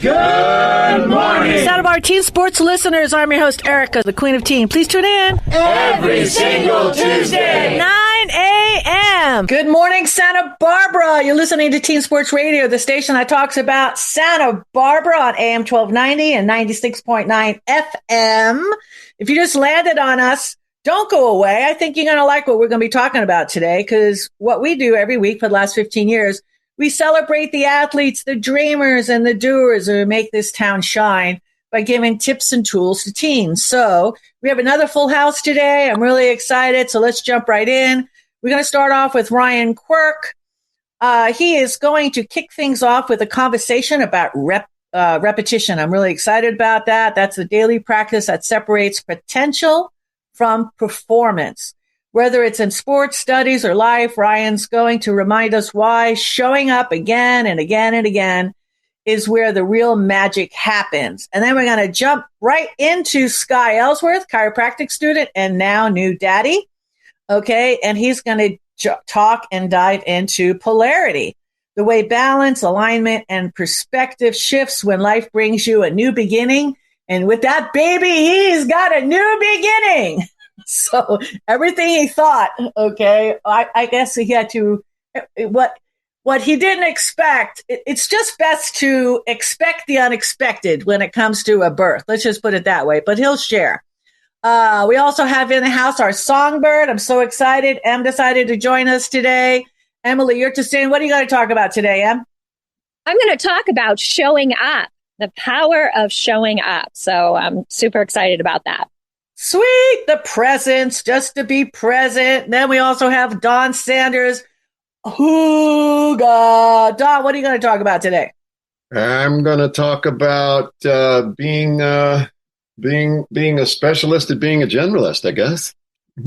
Good morning. Santa Barbara Teen Sports listeners, I'm your host, Erica, the Queen of Teen. Please tune in every single Tuesday, 9 a.m. Good morning, Santa Barbara. You're listening to Teen Sports Radio, the station that talks about Santa Barbara on AM 1290 and 96.9 FM. If you just landed on us, don't go away. I think you're going to like what we're going to be talking about today, because what we do every week for the last 15 years, we celebrate the athletes, the dreamers, and the doers who make this town shine by giving tips and tools to teens. So we have another full house today. I'm really excited. So let's jump right in. We're going to start off with Ryan Quirk. He is going to kick things off with a conversation about repetition. I'm really excited about that. That's the daily practice that separates potential from performance. Whether it's in sports, studies, or life, Ryan's going to remind us why showing up again and again and again is where the real magic happens. And then we're going to jump right into Sky Ellsworth, chiropractic student and now new daddy. Okay, and he's going to talk and dive into polarity, the way balance, alignment, and perspective shifts when life brings you a new beginning. And with that baby, he's got a new beginning. So everything he thought, okay, I guess he had to, what he didn't expect, it's just best to expect the unexpected when it comes to a birth. Let's just put it that way, but he'll share. We also have in the house our Songbird. I'm so excited. Em decided to join us today. Emily, you're to say, what are you going to talk about today, Em? I'm going to talk about showing up, the power of showing up. So I'm super excited about that. Sweet, the presence, just to be present. Then we also have Don Sanders. Hooga. Don, what are you going to talk about today? I'm going to talk about being a specialist at being a generalist, I guess.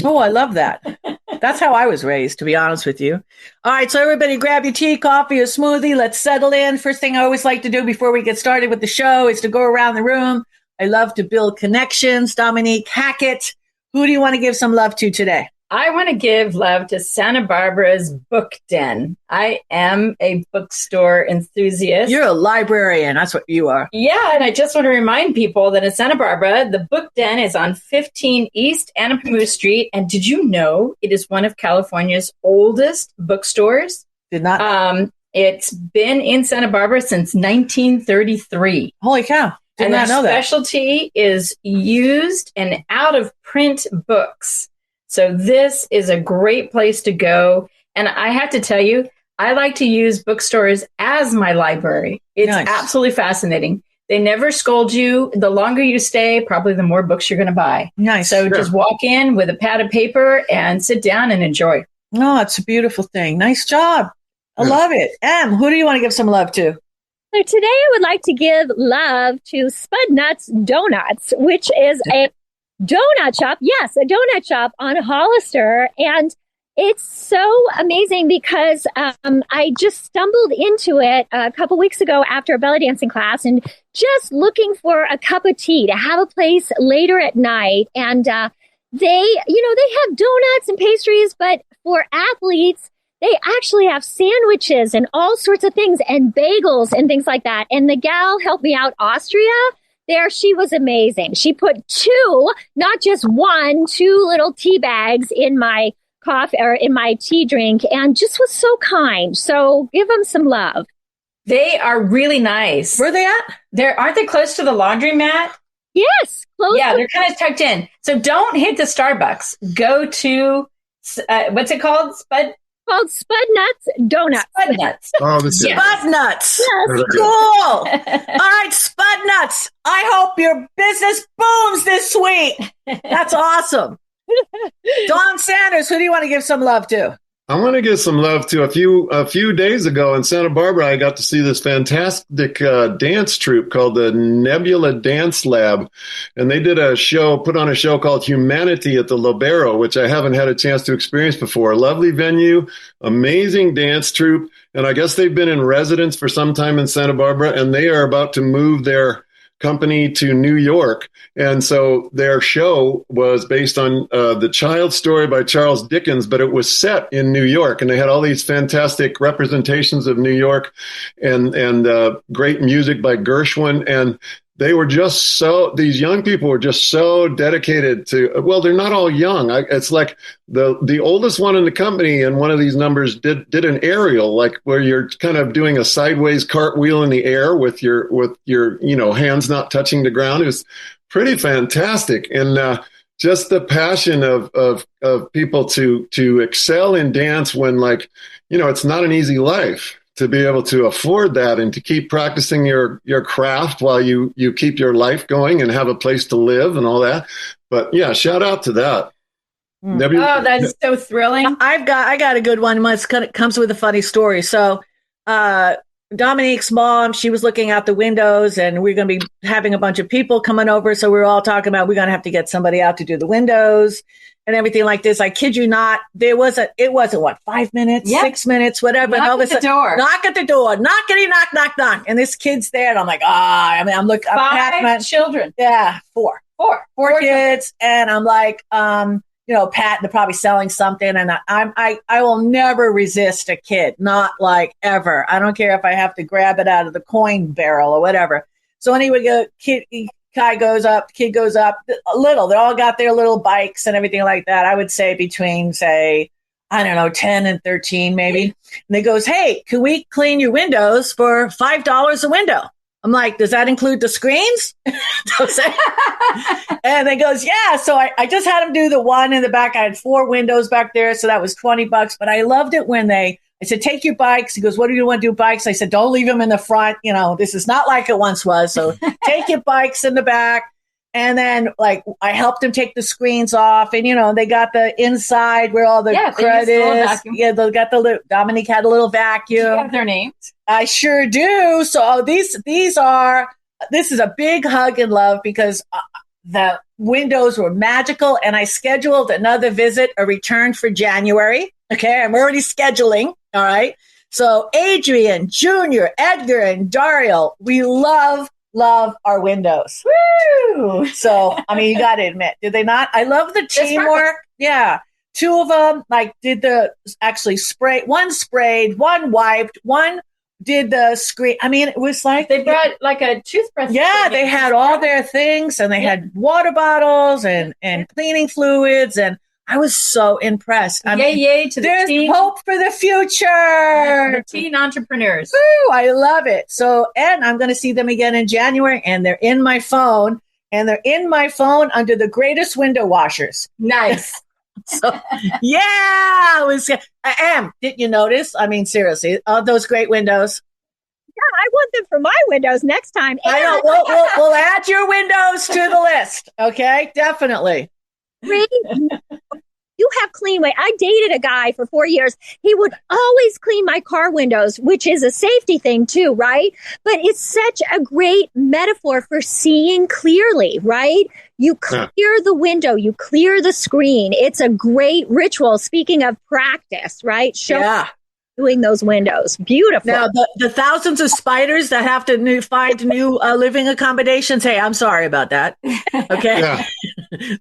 Oh, I love that. That's how I was raised, to be honest with you. All right, so everybody grab your tea, coffee, or smoothie. Let's settle in. First thing I always like to do before we get started with the show is to go around the room. I love to build connections. Dominique Hackett, who do you want to give some love to today? I want to give love to Santa Barbara's Book Den. I am a bookstore enthusiast. You're a librarian. That's what you are. Yeah, and I just want to remind people that in Santa Barbara, the Book Den is on 15 East Anapamu Street. And did you know it is one of California's oldest bookstores? Did not. It's been in Santa Barbara since 1933. Holy cow. Did not know that. Their specialty is used and out-of-print books. So this is a great place to go. And I have to tell you, I like to use bookstores as my library. It's absolutely fascinating. They never scold you. The longer you stay, probably the more books you're going to buy. Nice. So just walk in with a pad of paper and sit down and enjoy. Oh, it's a beautiful thing. Nice job. I love it. Em, who do you want to give some love to? So today I would like to give love to Spud Nuts Donuts, which is a donut shop. Yes, a donut shop on Hollister. And it's so amazing because I just stumbled into it a couple weeks ago after a belly dancing class and just looking for a cup of tea to have a place later at night. And they have donuts and pastries, but for athletes, they actually have sandwiches and all sorts of things and bagels and things like that. And the gal helped me out, Austria. There, she was amazing. She put two, not just one, two little tea bags in my coffee or in my tea drink and just was so kind. So give them some love. They are really nice. Where are they at? Aren't they close to the laundromat? Yes. Close. Yeah, they're kind of tucked in. So don't hit the Starbucks. Go to, what's it called? Called Spud Nuts Donuts. Spud Nuts. Oh, this is Spud Nuts. Yes. Cool. All right, Spud Nuts. I hope your business booms this week. That's awesome. Don Sanders, who do you want to give some love to? I want to give some love to a few days ago in Santa Barbara. I got to see this fantastic dance troupe called the Nebula Dance Lab, and they did put on a show called Humanity at the Libero, which I haven't had a chance to experience before. A lovely venue, amazing dance troupe, and I guess they've been in residence for some time in Santa Barbara, and they are about to move their company to New York. And so their show was based on The Child's Story by Charles Dickens, but it was set in New York. And they had all these fantastic representations of New York and great music by Gershwin. And they were just these young people were just so dedicated to, well, they're not all young. It's like the oldest one in the company in one of these numbers did an aerial, like where you're kind of doing a sideways cartwheel in the air with your hands not touching the ground. It was pretty fantastic. And just the passion of people to excel in dance when, like, it's not an easy life. To be able to afford that and to keep practicing your craft while you keep your life going and have a place to live and all that. But yeah, shout out to that. Oh, that's so thrilling. I got a good one. It comes with a funny story. So Dominique's mom, she was looking out the windows, and we're going to be having a bunch of people coming over. So we were all talking about we're going to have to get somebody out to do the windows and everything like this. I kid you not, it wasn't what, 5 minutes, 6 minutes, whatever. Knock at the door. Knock at the door. Knock. And this kid's there, and I'm like, I'm looking. Five children. Yeah, four kids, and I'm like, Pat, they're probably selling something, and I will never resist a kid, not like ever. I don't care if I have to grab it out of the coin barrel or whatever. So anyway, kid goes up, a little. They all got their little bikes and everything like that. I would say between, say, 10 and 13 maybe. And they goes, hey, can we clean your windows for $5 a window? I'm like, does that include the screens? And they goes, yeah. So I just had them do the one in the back. I had 4 windows back there. So that was $20. But I loved it when I said, take your bikes. He goes, what do you want to do bikes? I said, don't leave them in the front. This is not like it once was. So take your bikes in the back. And then, I helped them take the screens off. And, they got the inside where all the crud is. Yeah, they got Dominique had a little vacuum. Do you have their names? I sure do. So this is a big hug and love because the windows were magical. And I scheduled another visit, a return for January. Okay, I'm already scheduling. All right. So Adrian, Junior, Edgar, and Dario, we love our windows. Woo! So, you got to admit, did they not? I love the teamwork. Yeah. 2 of them, one sprayed, one wiped, one did the screen. It was like they brought like a toothbrush. Yeah, they had all their things, and they had water bottles and cleaning fluids, and I was so impressed. Yay to the there's teen. Hope for the future. The teen entrepreneurs. Woo, I love it. So, and I'm going to see them again in January, and they're in my phone, under the greatest window washers. Nice. So, yeah, I am. Didn't you notice? Seriously, all those great windows. Yeah, I want them for my windows next time. I know. We'll add your windows to the list. Okay, definitely. You have clean way. I dated a guy for 4 years. He would always clean my car windows, which is a safety thing too, right? But it's such a great metaphor for seeing clearly, right? You clear the window, you clear the screen. It's a great ritual. Speaking of practice, right? Doing those windows. Beautiful. Now, the thousands of spiders that have to find new living accommodations. Hey, I'm sorry about that. Okay. Yeah.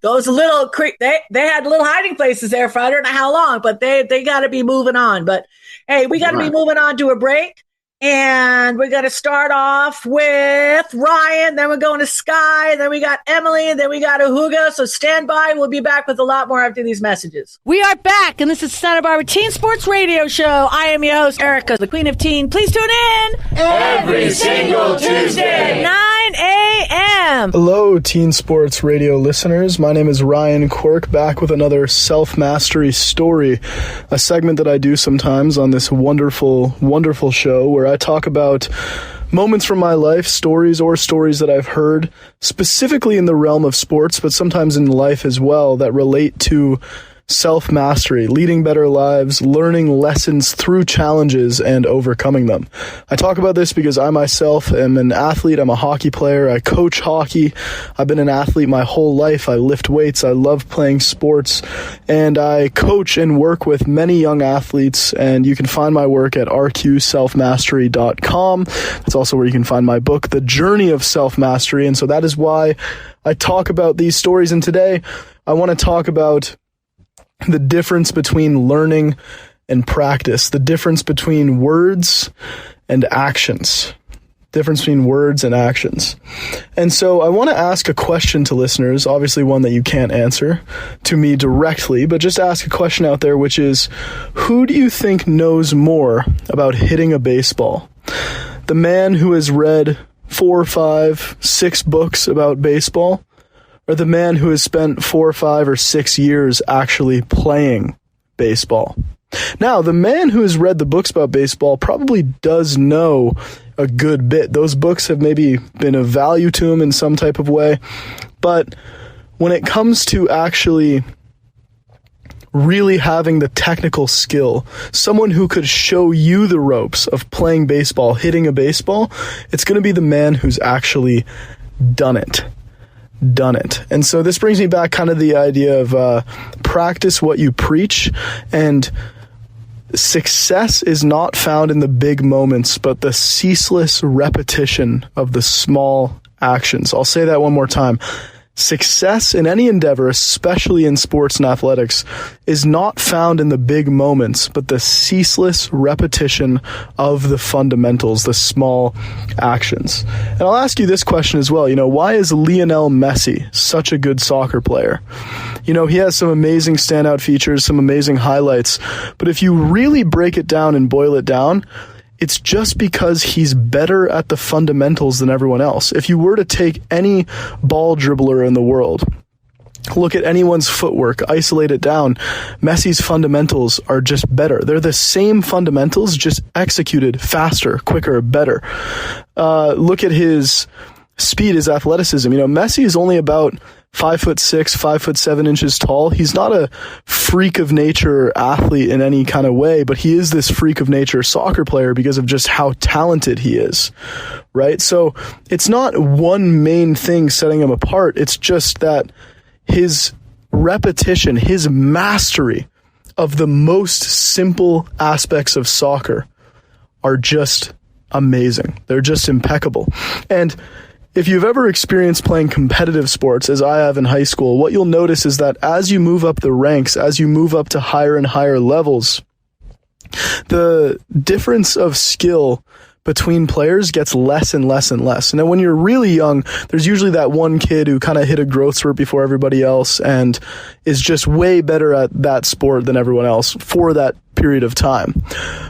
Those little, they had little hiding places there for I don't know how long, but they got to be moving on. But hey, we got to be moving on to a break. And we're going to start off with Ryan, then we're going to Sky, then we got Emily, and then we got Ahuga. So stand by. We'll be back with a lot more after these messages. We are back, and this is Santa Barbara Teen Sports Radio Show. I am your host, Erica, the Queen of Teen. Please tune in every single Tuesday, 9 a.m. Hello, Teen Sports Radio listeners. My name is Ryan Quirk, back with another self-mastery story, a segment that I do sometimes on this wonderful, wonderful show where I talk about moments from my life, stories that I've heard, specifically in the realm of sports, but sometimes in life as well, that relate to self-mastery, leading better lives, learning lessons through challenges and overcoming them. I talk about this because I myself am an athlete. I'm a hockey player. I coach hockey. I've been an athlete my whole life. I lift weights. I love playing sports, and I coach and work with many young athletes, and you can find my work at rqselfmastery.com. That's also where you can find my book, The Journey of Self-Mastery, and so that is why I talk about these stories, and today I want to talk about the difference between learning and practice, the difference between words and actions. Difference between words and actions. And so I want to ask a question to listeners, obviously one that you can't answer to me directly, but just ask a question out there, which is, who do you think knows more about hitting a baseball? The man who has read 4, 5, 6 books about baseball, or the man who has spent 4, 5, or 6 years actually playing baseball? Now, the man who has read the books about baseball probably does know a good bit. Those books have maybe been of value to him in some type of way. But when it comes to actually really having the technical skill, someone who could show you the ropes of playing baseball, hitting a baseball, it's going to be the man who's actually done it. And so this brings me back kind of the idea of practice what you preach, and success is not found in the big moments, but the ceaseless repetition of the small actions. I'll say that one more time. Success in any endeavor, especially in sports and athletics, is not found in the big moments, but the ceaseless repetition of the fundamentals, the small actions. And I'll ask you this question as well. Why is Lionel Messi such a good soccer player? He has some amazing standout features, some amazing highlights, but if you really break it down and boil it down, it's just because he's better at the fundamentals than everyone else. If you were to take any ball dribbler in the world, look at anyone's footwork, isolate it down, Messi's fundamentals are just better. They're the same fundamentals, just executed faster, quicker, better. Look at his speed, his athleticism. Messi is only about 5'6", 5'7" inches tall. He's not a freak of nature athlete in any kind of way, but he is this freak of nature soccer player because of just how talented he is, right? So it's not one main thing setting him apart. It's just that his repetition, his mastery of the most simple aspects of soccer are just amazing. They're just impeccable. And if you've ever experienced playing competitive sports, as I have in high school, what you'll notice is that as you move up the ranks, as you move up to higher and higher levels, the difference of skill between players gets less and less and less. And then when you're really young, there's usually that one kid who kind of hit a growth spurt before everybody else and is just way better at that sport than everyone else for that period of time.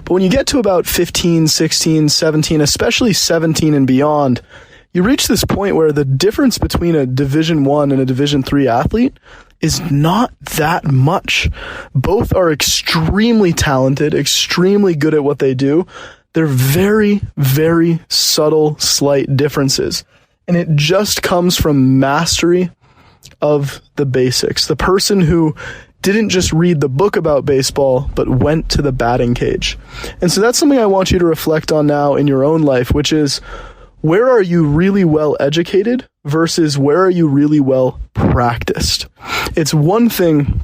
But when you get to about 15, 16, 17, especially 17 and beyond, you reach this point where the difference between a Division I and a Division III athlete is not that much. Both are extremely talented, extremely good at what they do. They're very, very subtle, slight differences. And it just comes from mastery of the basics. The person who didn't just read the book about baseball, but went to the batting cage. And so that's something I want you to reflect on now in your own life, which is, where are you really well educated versus where are you really well practiced? It's one thing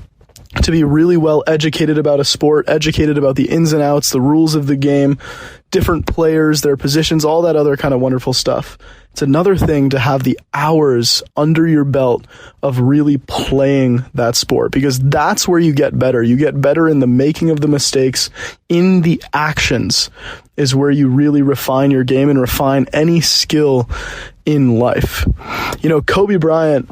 to be really well educated about a sport, educated about the ins and outs, the rules of the game, different players, their positions, all that other kind of wonderful stuff. It's another thing to have the hours under your belt of really playing that sport, because that's where you get better. You get better in the making of the mistakes, in the actions is where you really refine your game and refine any skill in life. Kobe Bryant,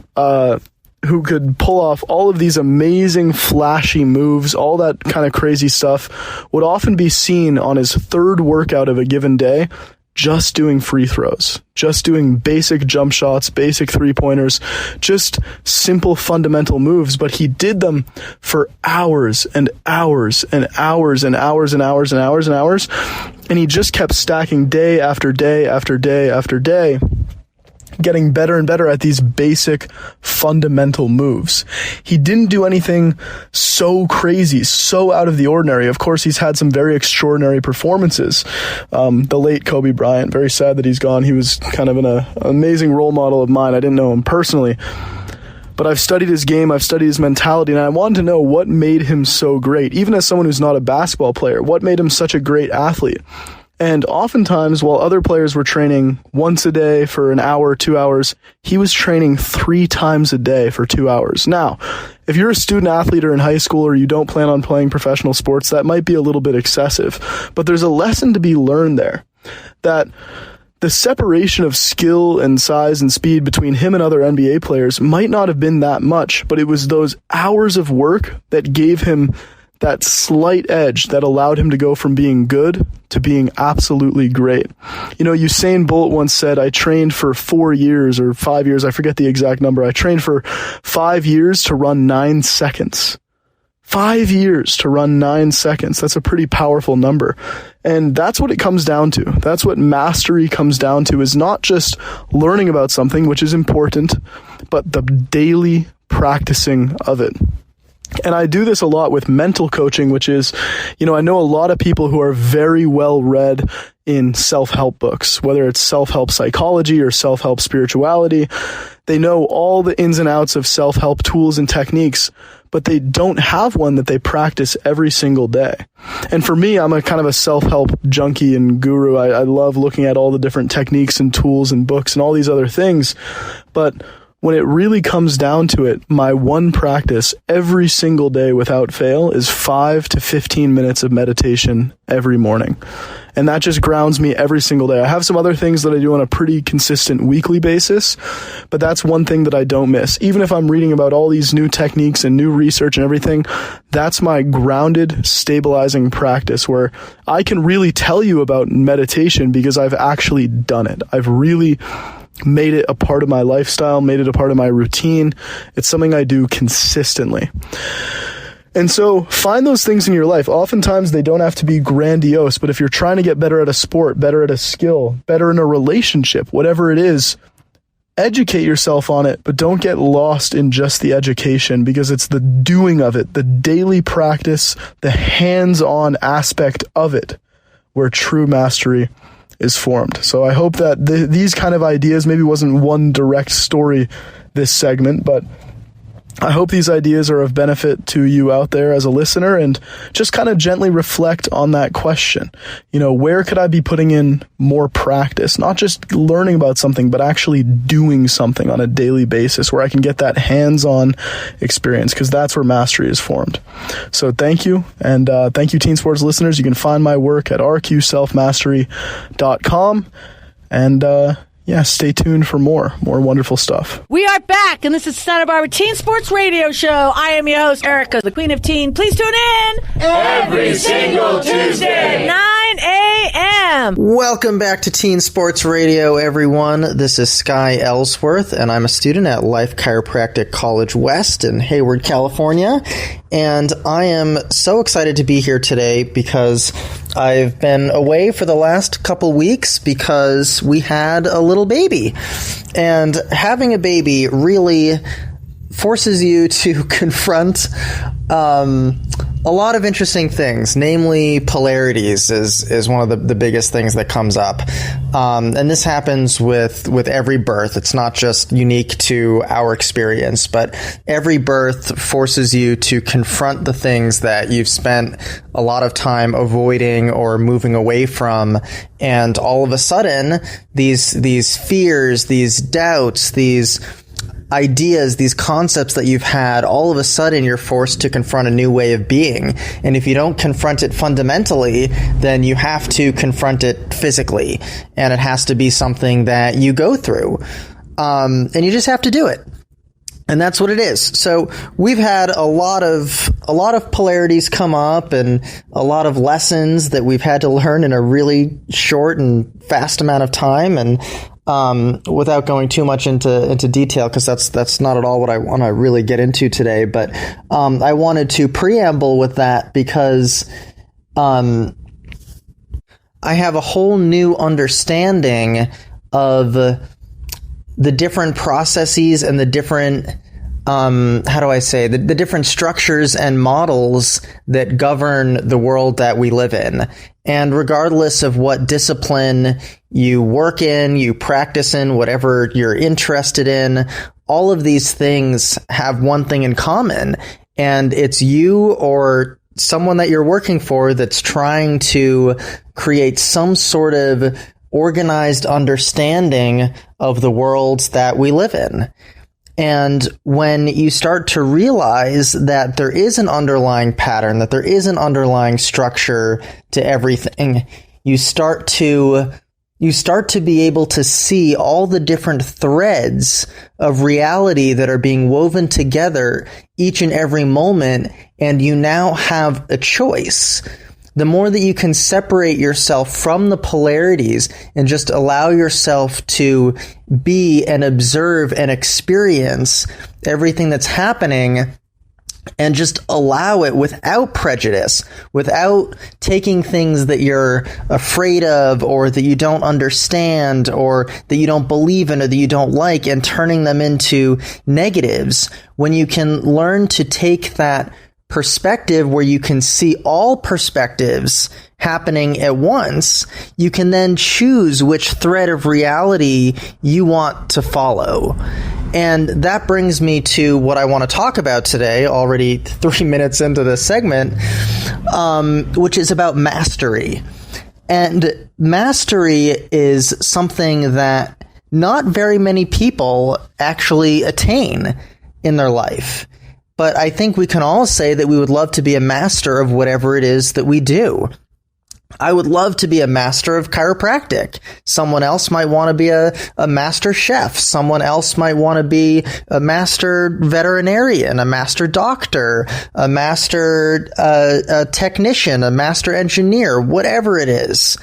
who could pull off all of these amazing flashy moves, all that kind of crazy stuff, would often be seen on his third workout of a given day just doing free throws, just doing basic jump shots, basic three-pointers, just simple fundamental moves, but he did them for hours and hours and hours and hours and hours and hours and hours, and he just kept stacking day after day after day after day. getting better and better at these basic fundamental moves. He didn't do anything so crazy, so out of the ordinary. Of course, he's had some very extraordinary performances. The late Kobe Bryant, very sad that he's gone. He was kind of an amazing role model of mine. I didn't know him personally, but I've studied his game, I've studied his mentality, and I wanted to know what made him so great. Even as someone who's not a basketball player, what made him such a great athlete? And oftentimes, while other players were training once a day for an hour, 2 hours, he was training 3 times a day for 2 hours. Now, if you're a student athlete or in high school or you don't plan on playing professional sports, that might be a little bit excessive. But there's a lesson to be learned there, that the separation of skill and size and speed between him and other NBA players might not have been that much, but it was those hours of work that gave him that slight edge that allowed him to go from being good to being absolutely great. You know, Usain Bolt once said, I trained for 4 years or 5 years, I forget the exact number. I trained for 5 years to run 9 seconds. 5 years to run 9 seconds. That's a pretty powerful number. And that's what it comes down to. That's what mastery comes down to, is not just learning about something, which is important, but the daily practicing of it. And I do this a lot with mental coaching, which is, you know, I know a lot of people who are very well read in self-help books, whether it's self-help psychology or self-help spirituality. They know all the ins and outs of self-help tools and techniques, but they don't have one that they practice every single day. And for me, I'm a kind of a self-help junkie and guru. I love looking at all the different techniques and tools and books and all these other things. But when it really comes down to it, my one practice every single day without fail is 5 to 15 minutes of meditation every morning. And that just grounds me every single day. I have some other things that I do on a pretty consistent weekly basis, but that's one thing that I don't miss. Even if I'm reading about all these new techniques and new research and everything, that's my grounded, stabilizing practice where I can really tell you about meditation because I've actually done it. I've really made it a part of my lifestyle, made it a part of my routine. It's something I do consistently. And so find those things in your life. Oftentimes they don't have to be grandiose, but if you're trying to get better at a sport, better at a skill, better in a relationship, whatever it is, educate yourself on it, but don't get lost in just the education, because it's the doing of it, the daily practice, the hands-on aspect of it where true mastery is formed. So I hope that these kind of ideas, maybe wasn't one direct story this segment, but I hope these ideas are of benefit to you out there as a listener, and just kind of gently reflect on that question. You know, where could I be putting in more practice? Not just learning about something, but actually doing something on a daily basis where I can get that hands-on experience, because that's where mastery is formed. So thank you. And thank you, Teen Sports listeners. You can find my work at rqselfmastery.com. And, yeah, stay tuned for more wonderful stuff. We are back, and this is Santa Barbara Teen Sports Radio Show. I am your host, Erica, the Queen of Teen. Please tune in every single Tuesday, 9 a.m. Welcome back to Teen Sports Radio, everyone. This is Sky Ellsworth, and I'm a student at Life Chiropractic College West in Hayward, California. And I am so excited to be here today because I've been away for the last couple weeks because we had a little baby. And having a baby really forces you to confront a lot of interesting things, namely polarities is one of the biggest things that comes up. And this happens with every birth. It's not just unique to our experience, but every birth forces you to confront the things that you've spent a lot of time avoiding or moving away from. And all of a sudden, these fears, these doubts, these ideas, these concepts that you've had, all of a sudden you're forced to confront a new way of being. And if you don't confront it fundamentally, then you have to confront it physically. And it has to be something that you go through. And you just have to do it. And that's what it is. So we've had a lot of polarities come up and a lot of lessons that we've had to learn in a really short and fast amount of time. And without going too much into detail, because that's not at all what I want to really get into today. But I wanted to preamble with that because I have a whole new understanding of the different processes and the different the different structures and models that govern the world that we live in. And regardless of what discipline you work in, you practice in, whatever you're interested in, all of these things have one thing in common, and it's you or someone that you're working for that's trying to create some sort of organized understanding of the worlds that we live in. And when you start to realize that there is an underlying pattern, that there is an underlying structure to everything, you start to be able to see all the different threads of reality that are being woven together each and every moment, and you now have a choice. The more that you can separate yourself from the polarities and just allow yourself to be and observe and experience everything that's happening, and just allow it without prejudice, without taking things that you're afraid of or that you don't understand or that you don't believe in or that you don't like and turning them into negatives. When you can learn to take that perspective where you can see all perspectives happening at once, you can then choose which thread of reality you want to follow. And that brings me to what I want to talk about today, already 3 minutes into this segment, which is about mastery. And mastery is something that not very many people actually attain in their life. But I think we can all say that we would love to be a master of whatever it is that we do. I would love to be a master of chiropractic. Someone else might want to be a master chef. Someone else might want to be a master veterinarian, a master doctor, a master a technician, a master engineer, whatever it is.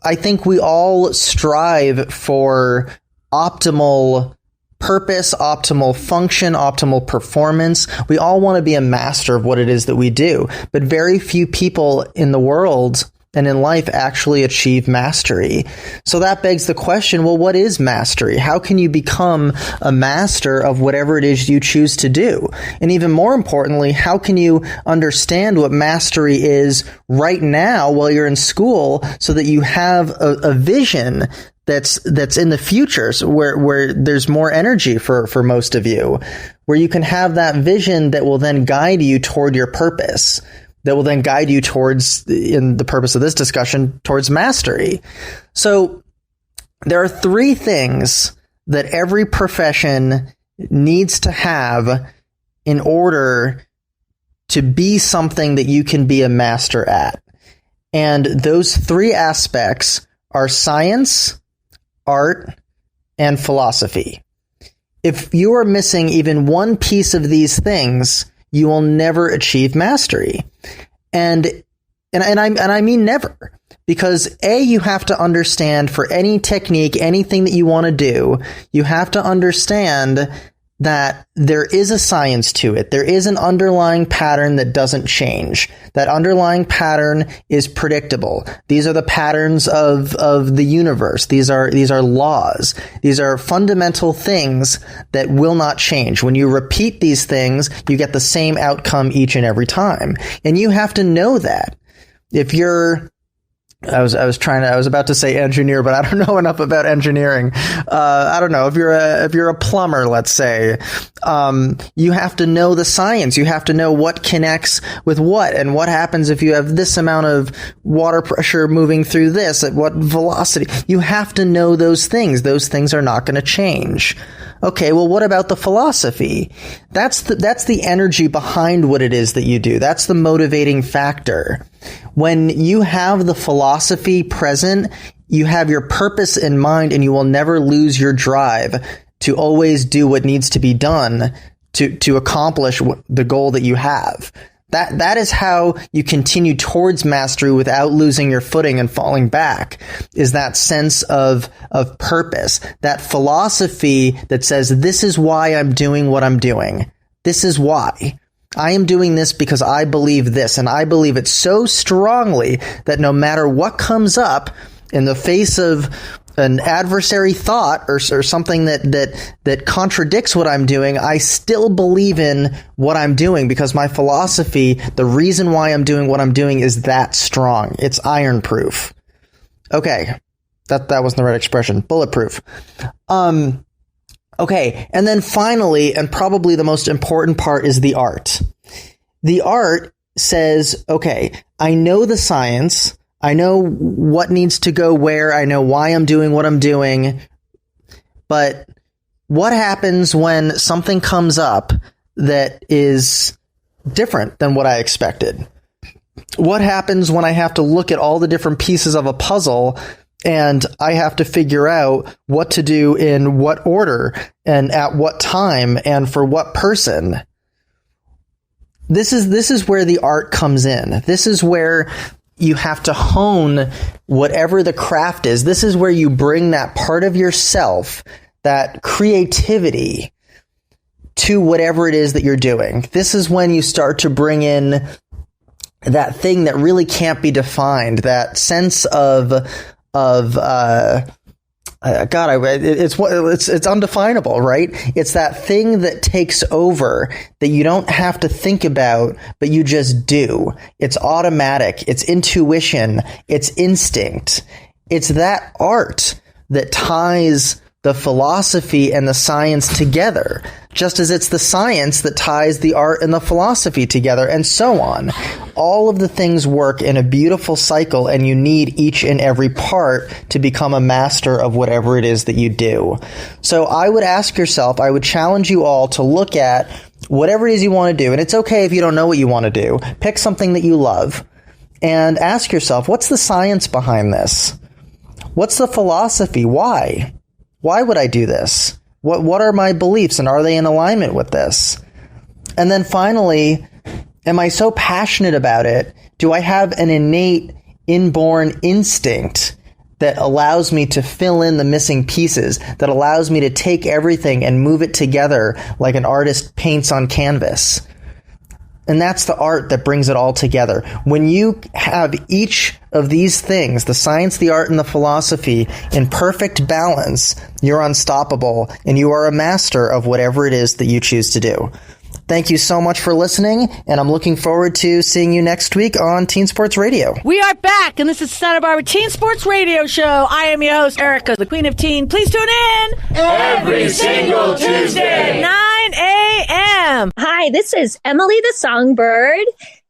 I think we all strive for optimal purpose, optimal function, optimal performance. We all want to be a master of what it is that we do, but very few people in the world and in life actually achieve mastery. So that begs the question, well, what is mastery? How can you become a master of whatever it is you choose to do? And even more importantly, how can you understand what mastery is right now while you're in school so that you have a vision that's in the future, so where there's more energy for most of you, where you can have that vision that will then guide you toward your purpose, that will then guide you towards, in the purpose of this discussion, towards mastery. So there are 3 things that every profession needs to have in order to be something that you can be a master at. And those 3 aspects are science, art, and philosophy. If you are missing even one piece of these things, you will never achieve mastery. And I mean never. Because you have to understand, for any technique, anything that you want to do, you have to understand that there is a science to it. There is an underlying pattern that doesn't change. That underlying pattern is predictable. These are the patterns of the universe. These are laws. These are fundamental things that will not change. When you repeat these things, you get the same outcome each and every time. And you have to know that. If you're I was about to say engineer, but I don't know enough about engineering. I don't know if you're a plumber, let's say, you have to know the science. You have to know what connects with what, and what happens if you have this amount of water pressure moving through this at what velocity. You have to know those things. Those things are not going to change. Okay, well, what about the philosophy? That's the energy behind what it is that you do. That's the motivating factor. When you have the philosophy present, you have your purpose in mind, and you will never lose your drive to always do what needs to be done to accomplish the goal that you have. That is how you continue towards mastery without losing your footing and falling back, is that sense of purpose, that philosophy that says, this is why I'm doing what I'm doing. This is why. I am doing this because I believe this, and I believe it so strongly that no matter what comes up in the face of an adversary thought or something that contradicts what I'm doing, I still believe in what I'm doing because my philosophy, the reason why I'm doing what I'm doing is that strong. It's iron-proof. Okay. That wasn't the right expression. Bulletproof. Okay. And then finally, and probably the most important part, is the art. The art says, okay, I know the science. I know what needs to go where. I know why I'm doing what I'm doing. But what happens when something comes up that is different than what I expected? What happens when I have to look at all the different pieces of a puzzle and I have to figure out what to do in what order and at what time and for what person? This is where the art comes in. This is where you have to hone whatever the craft is. This is where you bring that part of yourself, that creativity, to whatever it is that you're doing. This is when you start to bring in that thing that really can't be defined, that sense of it's undefinable, right? It's that thing that takes over that you don't have to think about, but you just do. It's automatic. It's intuition. It's instinct. It's that art that ties the philosophy and the science together, just as it's the science that ties the art and the philosophy together, and so on. All of the things work in a beautiful cycle, and you need each and every part to become a master of whatever it is that you do. So I would ask yourself, I would challenge you all to look at whatever it is you want to do, and it's okay if you don't know what you want to do. Pick something that you love, and ask yourself, what's the science behind this? What's the philosophy? Why? Why would I do this? What are my beliefs, and are they in alignment with this? And then finally, am I so passionate about it? Do I have an innate, inborn instinct that allows me to fill in the missing pieces, that allows me to take everything and move it together like an artist paints on canvas? And that's the art that brings it all together. When you have each of these things, the science, the art, and the philosophy, in perfect balance, you're unstoppable, and you are a master of whatever it is that you choose to do. Thank you so much for listening, and I'm looking forward to seeing you next week on Teen Sports Radio. We are back, and this is Santa Barbara Teen Sports Radio Show. I am your host, Erica, the Queen of Teen. Please tune in every single Tuesday, 9 a.m. Hi, this is Emily the Songbird,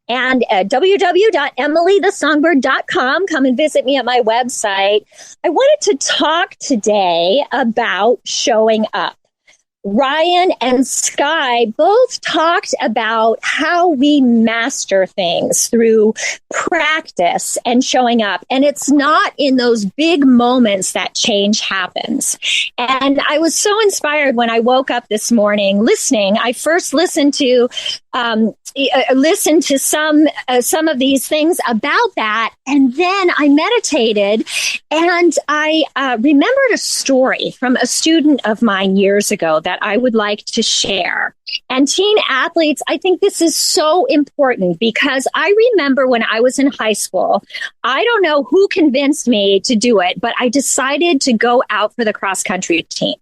and at www.emilythesongbird.com. Come and visit me at my website. I wanted to talk today about showing up. Ryan and Sky both talked about how we master things through practice and showing up. And it's not in those big moments that change happens. And I was so inspired when I woke up this morning listening. I first listened to some of these things about that. And then I meditated, and I remembered a story from a student of mine years ago that I would like to share. And teen athletes, I think this is so important because I remember when I was in high school, I don't know who convinced me to do it, but I decided to go out for the cross country team.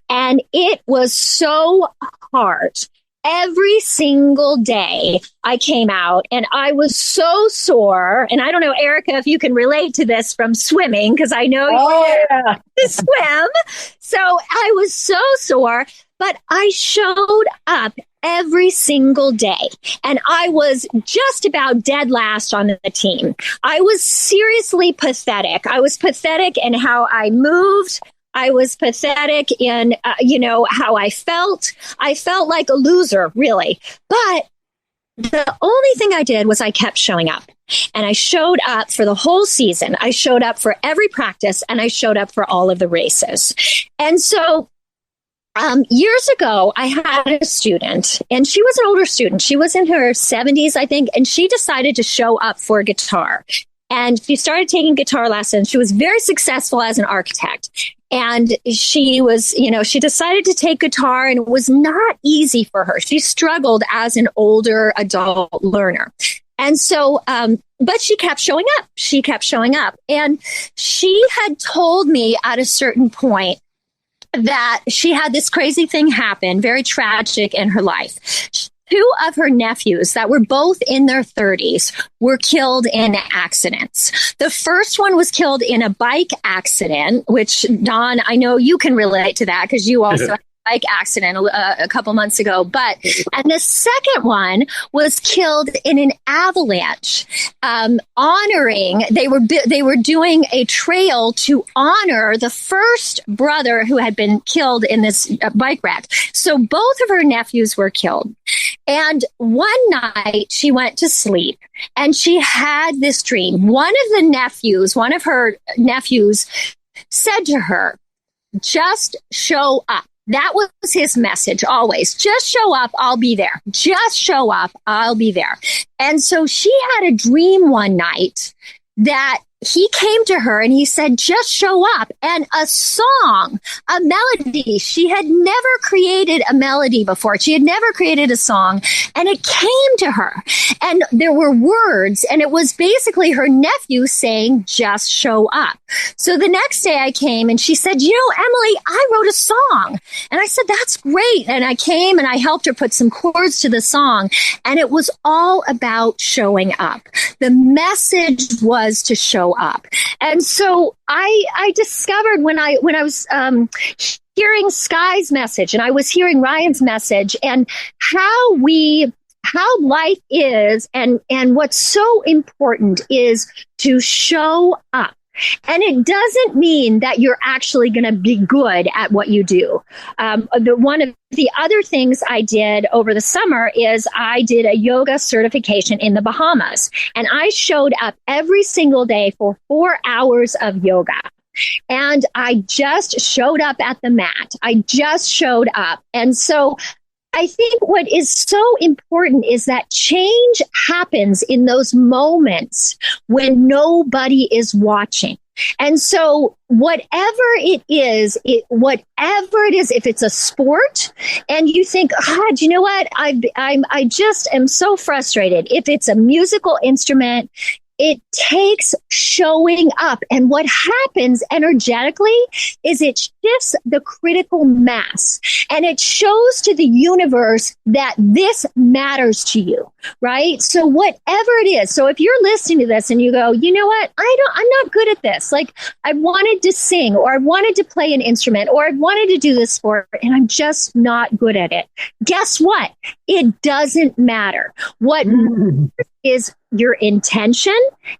And it was so hard. Every single day I came out and I was so sore. And I don't know, Erica, if you can relate to this from swimming, because I know you to swim. So I was so sore, but I showed up every single day. And I was just about dead last on the team. I was seriously pathetic. I was pathetic in how I moved. I was pathetic in, how I felt. I felt like a loser, really. But the only thing I did was I kept showing up. And I showed up for the whole season. I showed up for every practice, and I showed up for all of the races. And so years ago, I had a student, and she was an older student. She was in her 70s, I think, and she decided to show up for guitar. And she started taking guitar lessons. She was very successful as an architect. And she was, she decided to take guitar, and it was not easy for her. She struggled as an older adult learner. And so, but she kept showing up. She kept showing up. And she had told me at a certain point that she had this crazy thing happen, very tragic in her life. Two of her nephews that were both in their 30s were killed in accidents. The first one was killed in a bike accident, which, Don, I know you can relate to that because you also had a bike accident a couple months ago. And the second one was killed in an avalanche, honoring, they were doing a trail to honor the first brother who had been killed in this bike wreck. So both of her nephews were killed. And one night she went to sleep and she had this dream. One of her nephews said to her, just show up. That was his message always. Just show up. I'll be there. Just show up. I'll be there. And so she had a dream one night that he came to her and he said, just show up. And a song, a melody. She had never created a melody before. She had never created a song. And it came to her. And there were words. And it was basically her nephew saying, just show up. So the next day I came and she said, Emily, I wrote a song. And I said, that's great. And I came and I helped her put some chords to the song. And it was all about showing up. The message was to show up. And so I discovered when I was hearing Sky's message and I was hearing Ryan's message and how life is and what's so important is to show up. And it doesn't mean that you're actually going to be good at what you do. One of the other things I did over the summer is I did a yoga certification in the Bahamas. And I showed up every single day for 4 hours of yoga. And I just showed up at the mat. I just showed up. And so I think what is so important is that change happens in those moments when nobody is watching. And so whatever it is, if it's a sport and you think, God, you know what? I just am so frustrated. If it's a musical instrument, it takes showing up. And what happens energetically is it shifts the critical mass and it shows to the universe that this matters to you, right? So whatever it is. So if you're listening to this and you go, you know what? I'm not good at this. Like I wanted to sing or I wanted to play an instrument or I wanted to do this sport and I'm just not good at it. Guess what? It doesn't matter. What is your intention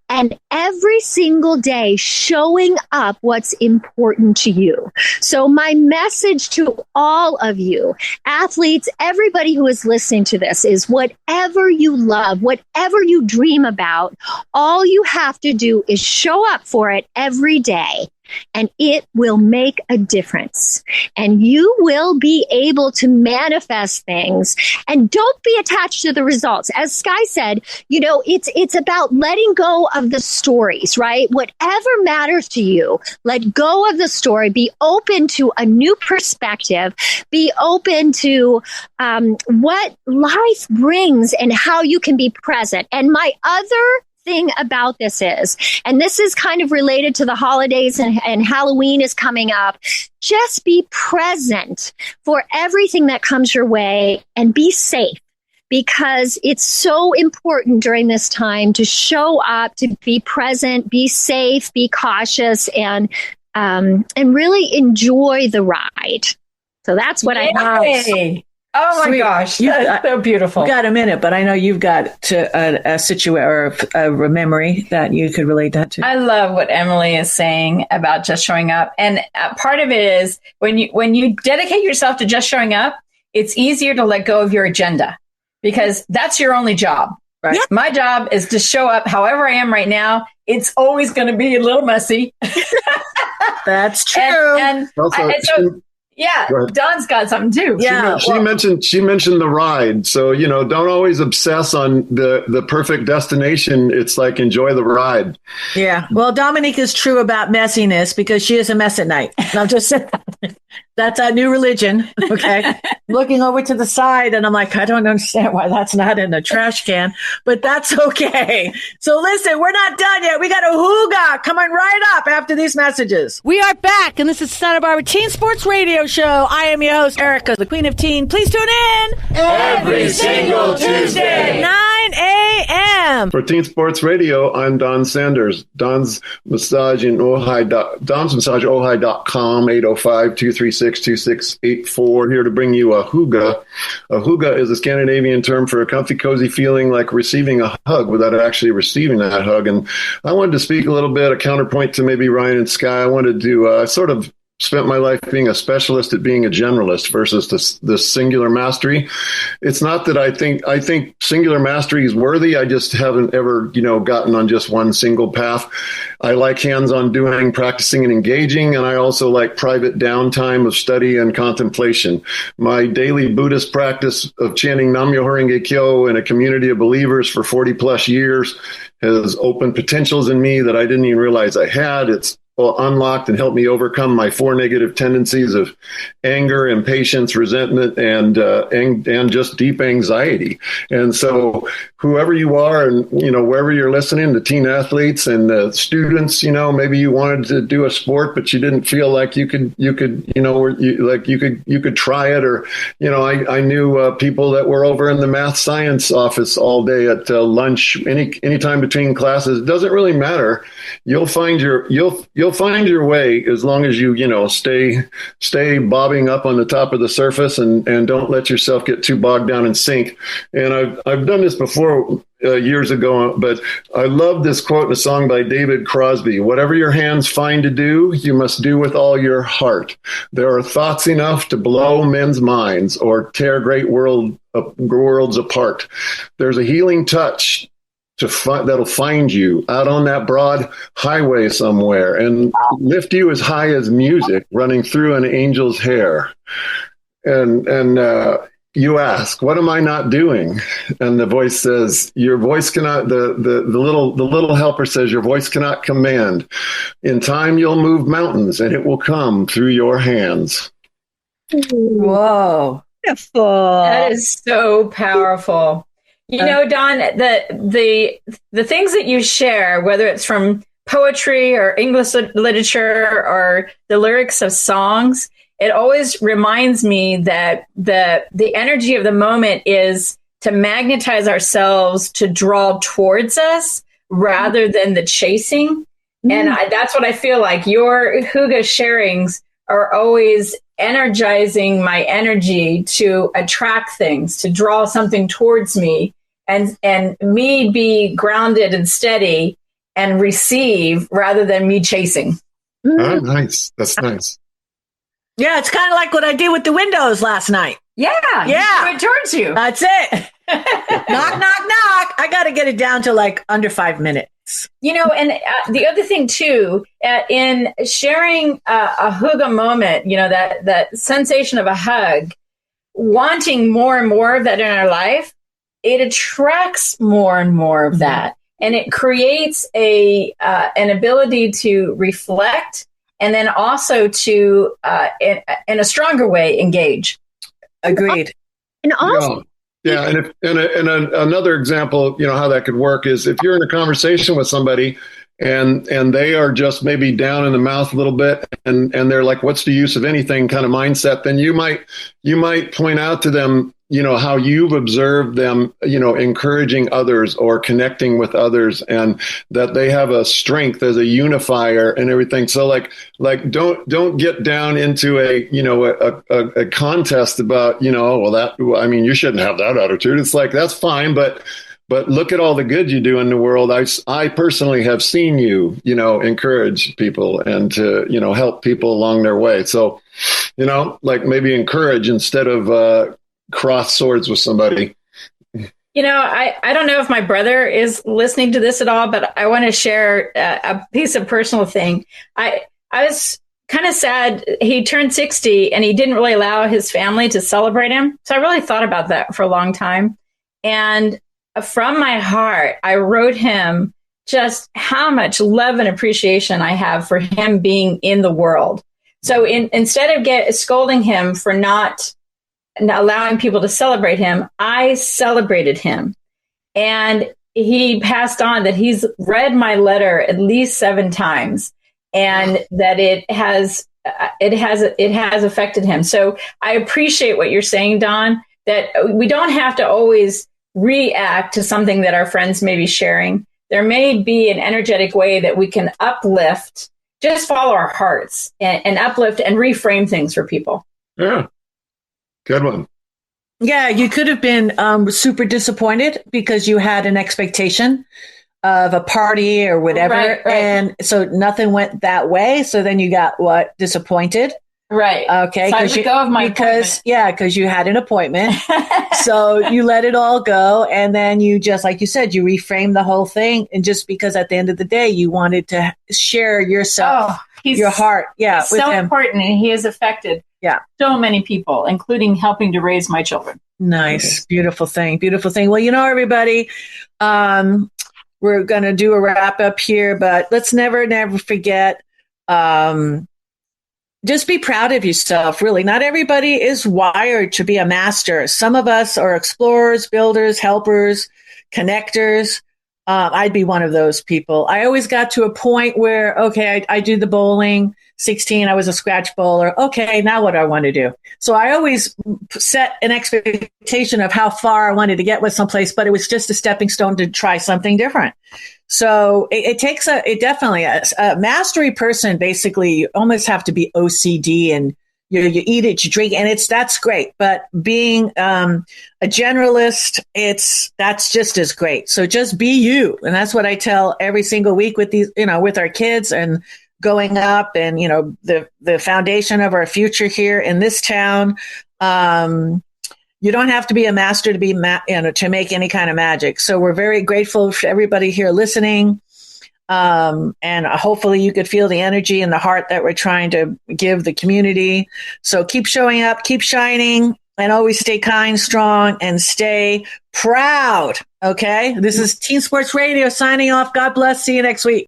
and every single day showing up what's important to you. So my message to all of you, athletes, everybody who is listening to this is whatever you love, whatever you dream about, all you have to do is show up for it every day. And it will make a difference. And you will be able to manifest things. And don't be attached to the results. As Sky said, it's about letting go of the stories, right? Whatever matters to you, let go of the story. Be open to a new perspective. Be open to what life brings and how you can be present. And my other thing about this is, and this is kind of related to the holidays and Halloween is coming up, just be present for everything that comes your way and be safe because it's so important during this time to show up, to be present, be safe, be cautious, and really enjoy the ride. So that's what I have. Oh my gosh, that's so beautiful. We've got a minute, but I know you've got a situation or a memory that you could relate that to. I love what Emily is saying about just showing up. And part of it is when you dedicate yourself to just showing up, it's easier to let go of your agenda because that's your only job. Right. Yeah. My job is to show up however I am right now. It's always going to be a little messy. That's true. Yeah, Dawn's got something too. Yeah, she mentioned the ride. So, don't always obsess on the perfect destination. It's like enjoy the ride. Yeah. Well, Dominique is true about messiness because she is a mess at night. I'm just saying that's our new religion. Okay. looking over to the side, and I'm like, I don't understand why that's not in the trash can, but that's okay. So listen, we're not done yet. We got a hooga coming right up after these messages. We are back, and this is Santa Barbara Teen Sports Radio Show. I am your host, Erica, the Queen of Teen. Please tune in every single Tuesday, 9 a.m. For Teen Sports Radio, I'm Don Sanders. Don's Massage in Ojai. Don'sMassageOhai.com, 805-236-2684. Here to bring you a hooga. A hooga is a Scandinavian term for a comfy, cozy feeling like receiving a hug without actually receiving that hug. And I wanted to speak a little bit, a counterpoint to maybe Ryan and Sky. I wanted to sort of spent my life being a specialist at being a generalist versus this singular mastery. It's not that I think singular mastery is worthy. I just haven't ever, gotten on just one single path. I like hands-on doing, practicing, and engaging, and I also like private downtime of study and contemplation. My daily Buddhist practice of chanting Nam-myoho Renge Kyo in a community of believers for 40 plus years has opened potentials in me that I didn't even realize I had. It's unlocked and helped me overcome my 4 negative tendencies of anger, impatience, resentment, and just deep anxiety. And so whoever you are and, wherever you're listening, the teen athletes and the students, maybe you wanted to do a sport, but you didn't feel like you could try it. Or, I knew people that were over in the math science office all day at lunch, anytime between classes. It doesn't really matter. You'll find your way as long as you stay bobbing up on the top of the surface and don't let yourself get too bogged down and sink. And I've done this before years ago, but I love this quote in a song by David Crosby. Whatever your hands find to do, you must do with all your heart. There are thoughts enough to blow men's minds or tear great worlds apart. There's a healing touch that'll find you out on that broad highway somewhere and lift you as high as music running through an angel's hair. And you ask, what am I not doing? And the voice says, your voice cannot, the little helper says, your voice cannot command. In time, you'll move mountains and it will come through your hands. Whoa. Beautiful. That is so powerful. Don, the things that you share, whether it's from poetry or English literature or the lyrics of songs, it always reminds me that the energy of the moment is to magnetize ourselves to draw towards us rather than the chasing. And that's what I feel like. Your hygge sharings are always energizing my energy to attract things, to draw something towards me. And me be grounded and steady and receive rather than me chasing. Oh, nice. That's nice. Yeah, it's kind of like what I did with the windows last night. Yeah. It towards you. That's it. Knock, knock, knock. I got to get it down to like under 5 minutes. And the other thing too, in sharing a hygge moment, that sensation of a hug, wanting more and more of that in our life, it attracts more and more of that. And it creates an ability to reflect and then also to, in a stronger way, engage. Agreed. And also, and another example, how that could work is if you're in a conversation with somebody and they are just maybe down in the mouth a little bit and they're like, what's the use of anything kind of mindset, then you might point out to them, how you've observed them, encouraging others or connecting with others, and that they have a strength as a unifier and everything. So like don't get down into a contest about, you shouldn't have that attitude. It's like, that's fine, but look at all the good you do in the world. I personally have seen you, encourage people and to, help people along their way. So, maybe encourage instead of cross swords with somebody. I don't know if my brother is listening to this at all, but I want to share a piece of personal thing. I was kind of sad. He turned 60 and he didn't really allow his family to celebrate him. So I really thought about that for a long time. And from my heart, I wrote him just how much love and appreciation I have for him being in the world. So instead of scolding him for not allowing people to celebrate him, I celebrated him. And he passed on that he's read my letter at least 7 times, and that it has affected him. So I appreciate what you're saying, Don, that we don't have to always react to something that our friends may be sharing. There may be an energetic way that we can uplift, just follow our hearts and uplift and reframe things for people. Yeah. Good one. Yeah, you could have been super disappointed because you had an expectation of a party or whatever. Right. And so nothing went that way. So then you got disappointed. Right. Okay. So I let go of my appointment. Because you had an appointment. So you let it all go. And then you just, like you said, you reframed the whole thing. And just because at the end of the day, you wanted to share yourself, your heart. Yeah. He's so important, and he has affected so many people, including helping to raise my children. Nice. Beautiful thing. Beautiful thing. Well, everybody, we're going to do a wrap up here, but let's never forget, just be proud of yourself. Really. Not everybody is wired to be a master. Some of us are explorers, builders, helpers, connectors. I'd be one of those people. I always got to a point where, okay, I do the bowling. 16, I was a scratch bowler. Okay, now what do I want to do? So I always set an expectation of how far I wanted to get with someplace, but it was just a stepping stone to try something different. So it takes a mastery person. Basically, you almost have to be OCD, and you eat it, you drink, and that's great. But being a generalist, that's just as great. So just be you, and that's what I tell every single week with these, with our kids and going up, and the foundation of our future here in this town. You don't have to be a master to be to make any kind of magic. So we're very grateful for everybody here listening. And hopefully you could feel the energy and the heart that we're trying to give the community. So keep showing up, keep shining, and always stay kind, strong, and stay proud. Okay. This is Teen Sports Radio signing off. God bless. See you next week.